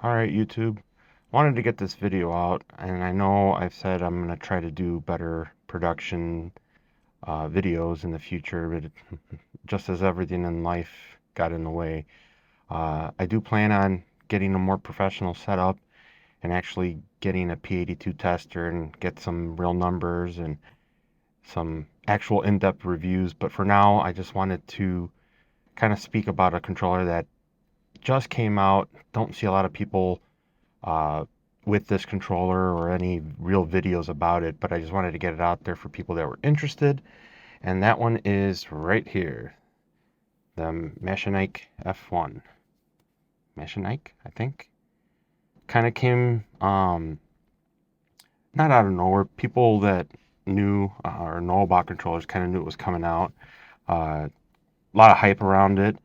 Alright, YouTube. Wanted to get this video out, and I know I've said I'm going to try to do better production videos in the future, but just as everything in life got in the way, I do plan on getting a more professional setup and actually getting a P82 tester and get some real numbers and some actual in-depth reviews. But for now, I just wanted to kind of speak about a controller that just came out. Don't see a lot of people uh, with this controller or any real videos about it, but I just wanted to get it out there for people that were interested. And that one is right here, the Machenike F1. Machenike, I think. Kind of came, not out of nowhere. People that knew or know about controllers kind of knew it was coming out. A lot of hype around it.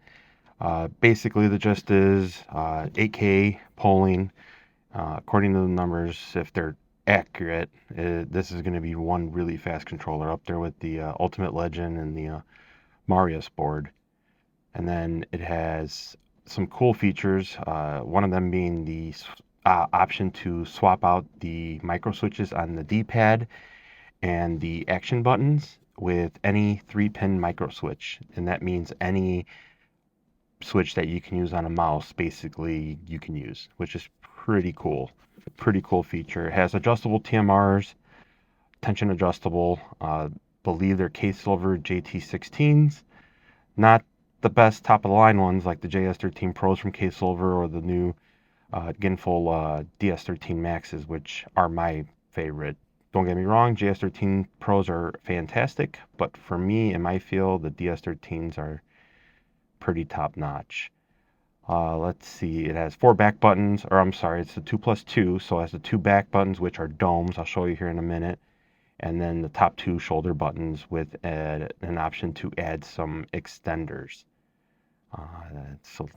Basically, the gist is 8K polling. According to the numbers, if they're accurate, this is going to be one really fast controller up there with the Ultimate Legend and the Marius board. And then it has some cool features, one of them being the option to swap out the micro switches on the D-pad and the action buttons with any 3-pin micro switch. And that means any switch that you can use on a mouse, basically, you can use, which is pretty cool. Pretty cool feature. It has adjustable TMRs, tension adjustable. Believe they're K-Silver JT16s. Not the best top of the line ones like the JS13 Pros from K-Silver or the new Ginful DS13 Maxes, which are my favorite. Don't get me wrong, JS13 Pros are fantastic, but for me, in my field, the DS13s are pretty top notch. Let's see, it has 4 back buttons, or I'm sorry, it's the 2+2, so it has the 2 back buttons, which are domes. I'll show you here in a minute. And then the top 2 shoulder buttons with an option to add some extenders. So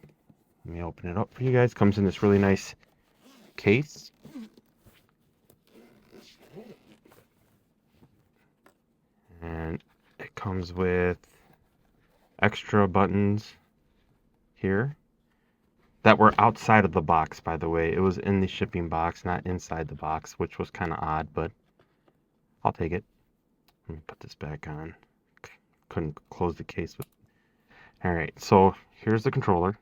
let me open it up for you guys. Comes in this really nice case. And it comes with extra buttons here that were outside of the box, by the way. It was in the shipping box, not inside the box, which was kind of odd, but I'll take it. Let me put this back on. Couldn't close the case. All right, so here's the controller.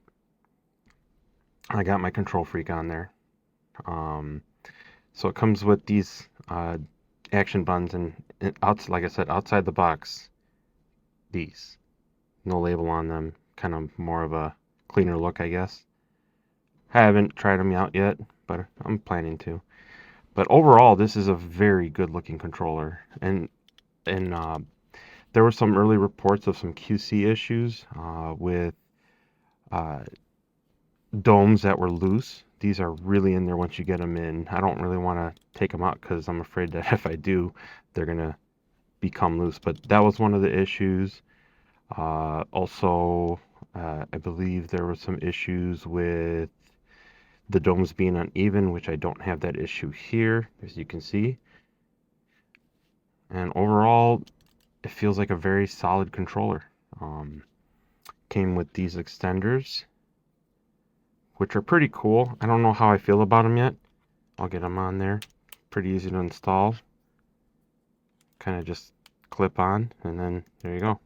I got my Control Freak on there. So it comes with these action buttons, and like I said, outside the box, these. No label on them. Kind of more of a cleaner look, I guess. I haven't tried them out yet, but I'm planning to. But overall, this is a very good looking controller. And there were some early reports of some QC issues with domes that were loose. These are really in there once you get them in. I don't really want to take them out because I'm afraid that if I do, they're going to become loose. But that was one of the issues. Also, I believe there were some issues with the domes being uneven, which I don't have that issue here, as you can see. And overall, it feels like a very solid controller. Came with these extenders, which are pretty cool. I don't know how I feel about them yet. I'll get them on there. Pretty easy to install. Kind of just clip on, and then there you go.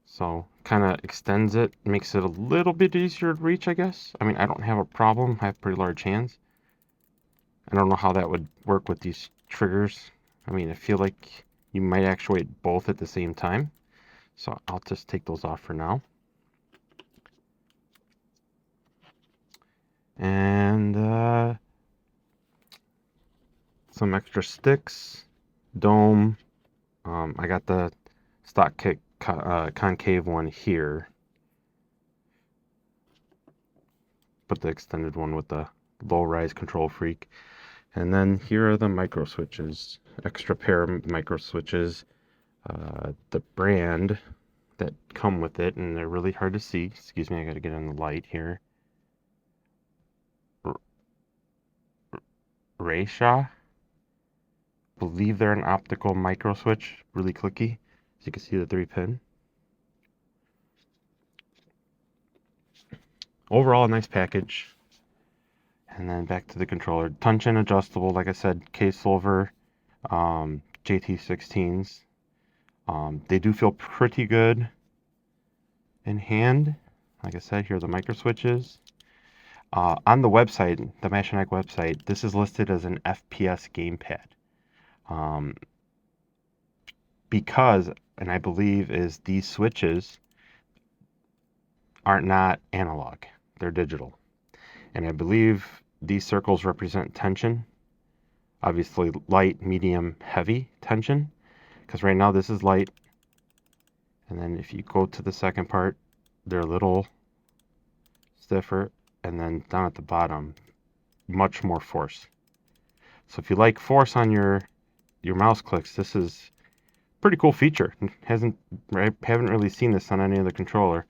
So kind of extends it, makes it a little bit easier to reach, I guess. I mean, I don't have a problem. I have pretty large hands. I don't know how that would work with these triggers. I mean, I feel like you might actuate both at the same time. So I'll just take those off for now. And some extra sticks, dome. I got the stock kick concave one here, but the extended one with the low rise Control Freak. And then here are the micro switches, extra pair of micro switches, the brand that come with it, and they're really hard to see. Excuse me, I gotta get in the light here. Rayshaw. Believe they're an optical micro switch, really clicky. As you can see, the 3-pin. overall, a nice package. And then back to the controller. Touch and adjustable, like I said, K-Silver JT16s. They do feel pretty good in hand. Like I said, here are the micro switches. On the website, the Machenike website, this is listed as an FPS gamepad. Because, and I believe, is these switches are not analog, they're digital. And I believe these circles represent tension. Obviously light, medium, heavy tension. Because right now this is light. And then if you go to the second part, they're a little stiffer. And then down at the bottom, much more force. So if you like force on your mouse clicks, this is a pretty cool feature. I haven't really seen this on any other controller.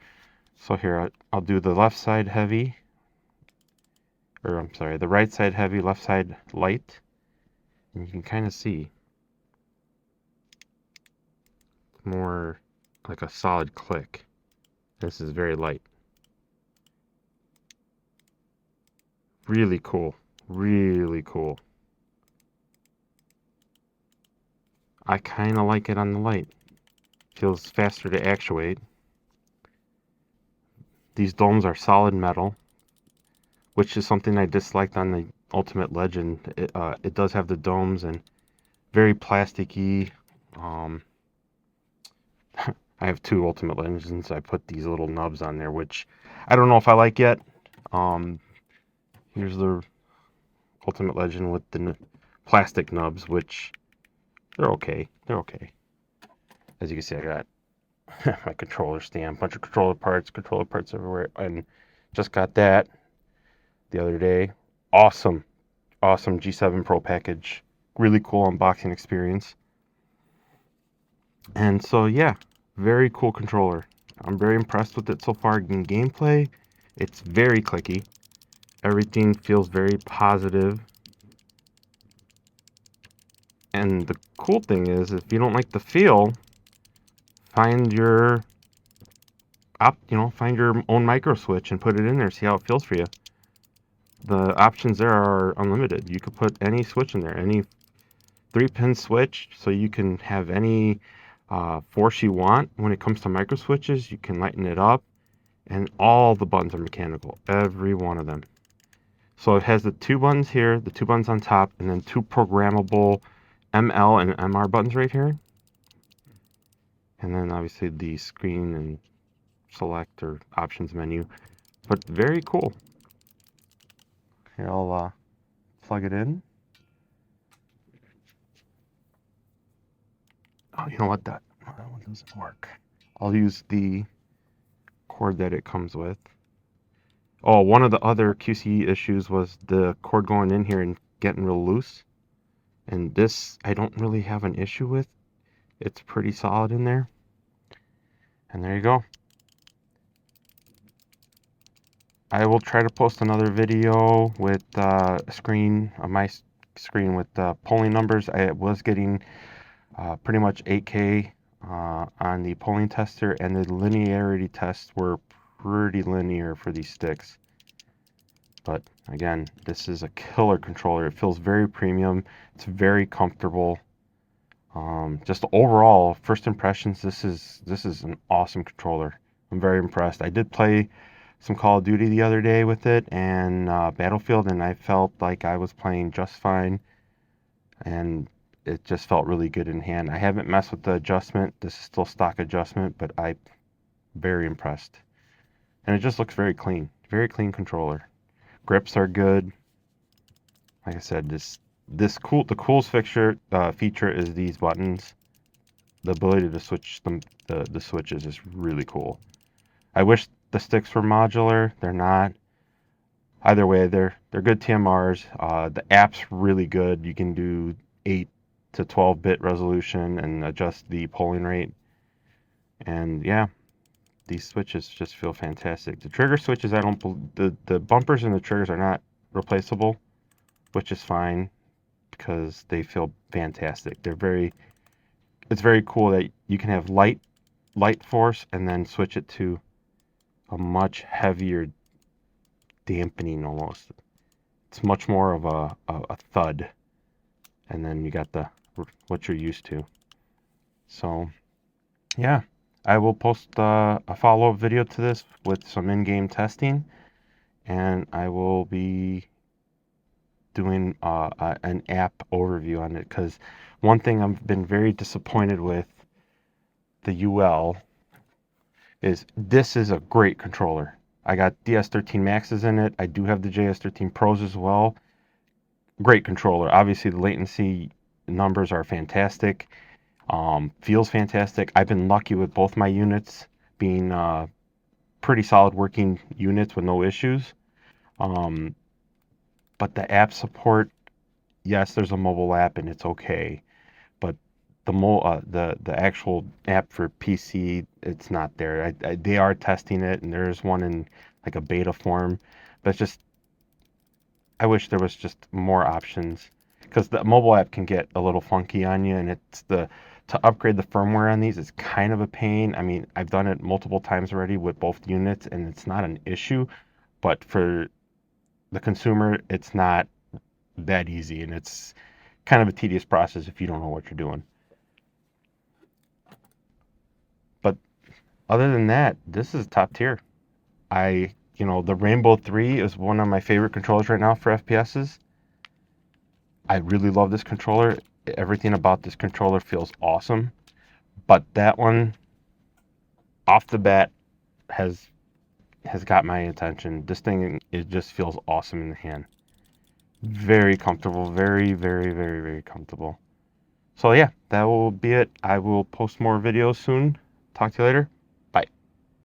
So here, I'll do the left side heavy, or I'm sorry, the right side heavy, left side light. And you can kind of see more like a solid click. This is very light. Really cool. Really cool. I kind of like it on the light. Feels faster to actuate. These domes are solid metal, which is something I disliked on the Ultimate Legend. It does have the domes and very plasticky. I have two Ultimate Legends. I put these little nubs on there, which I don't know if I like yet. Here's the Ultimate Legend with the plastic nubs, which they're okay. They're okay. As you can see, I got my controller stand, bunch of controller parts everywhere, and just got that the other day. Awesome G7 Pro package. Really cool unboxing experience. And so yeah, very cool controller. I'm very impressed with it so far in gameplay. It's very clicky. Everything feels very positive. And the cool thing is, if you don't like the feel, find your find your own micro switch and put it in there, see how it feels for you. The options there are unlimited. You could put any switch in there, any 3-pin switch, so you can have any force you want. When it comes to micro switches, you can lighten it up, and all the buttons are mechanical, every one of them. So it has the two buttons here, the two buttons on top, and then two programmable ML and MR buttons right here. And then obviously the screen and select or options menu. But very cool. Here, I'll plug it in. Oh, you know what? That one doesn't work. I'll use the cord that it comes with. Oh, one of the other QC issues was the cord going in here and getting real loose. And this, I don't really have an issue with. It's pretty solid in there. And there you go. I will try to post another video with my screen with polling numbers. I was getting pretty much 8K on the polling tester, and the linearity tests were pretty linear for these sticks. But again, this is a killer controller. It feels very premium. It's very comfortable. Just overall, first impressions, this is an awesome controller. I'm very impressed. I did play some Call of Duty the other day with it, and Battlefield, and I felt like I was playing just fine, and it just felt really good in hand. I haven't messed with the adjustment. This is still stock adjustment, but I'm very impressed. And it just looks very clean. Very clean controller. Grips are good. Like I said, the coolest feature is these buttons. The ability to switch the switches is really cool. I wish the sticks were modular. They're not. Either way, they're good TMRs. The app's really good. You can do 8 to 12-bit resolution and adjust the polling rate. And yeah, these switches just feel fantastic. The trigger switches, the bumpers and the triggers are not replaceable, which is fine because they feel fantastic. It's very cool that you can have light force and then switch it to a much heavier dampening almost. It's much more of a thud, and then you got the what you're used to. So yeah, I will post a follow-up video to this with some in-game testing, and I will be doing an app overview on it, because one thing I've been very disappointed with the UL is this is a great controller. I got DS13 Maxes in it. I do have the JS13 Pros as well. Great controller. Obviously, the latency numbers are fantastic. Feels fantastic. I've been lucky with both my units being pretty solid working units with no issues. But the app support, yes, there's a mobile app and it's okay. But the actual app for PC, it's not there. They are testing it, and there's one in like a beta form, but it's just, I wish there was just more options, because the mobile app can get a little funky on you, and to upgrade the firmware on these is kind of a pain. I mean, I've done it multiple times already with both units, and it's not an issue, but for the consumer, it's not that easy, and it's kind of a tedious process if you don't know what you're doing. But other than that, this is top tier. The Rainbow 3 is one of my favorite controllers right now for FPSs. I really love this controller. Everything about this controller feels awesome. But that one, off the bat, has got my attention. This thing, it just feels awesome in the hand. Very comfortable. Very, very, very, very comfortable. So yeah, that will be it. I will post more videos soon. Talk to you later.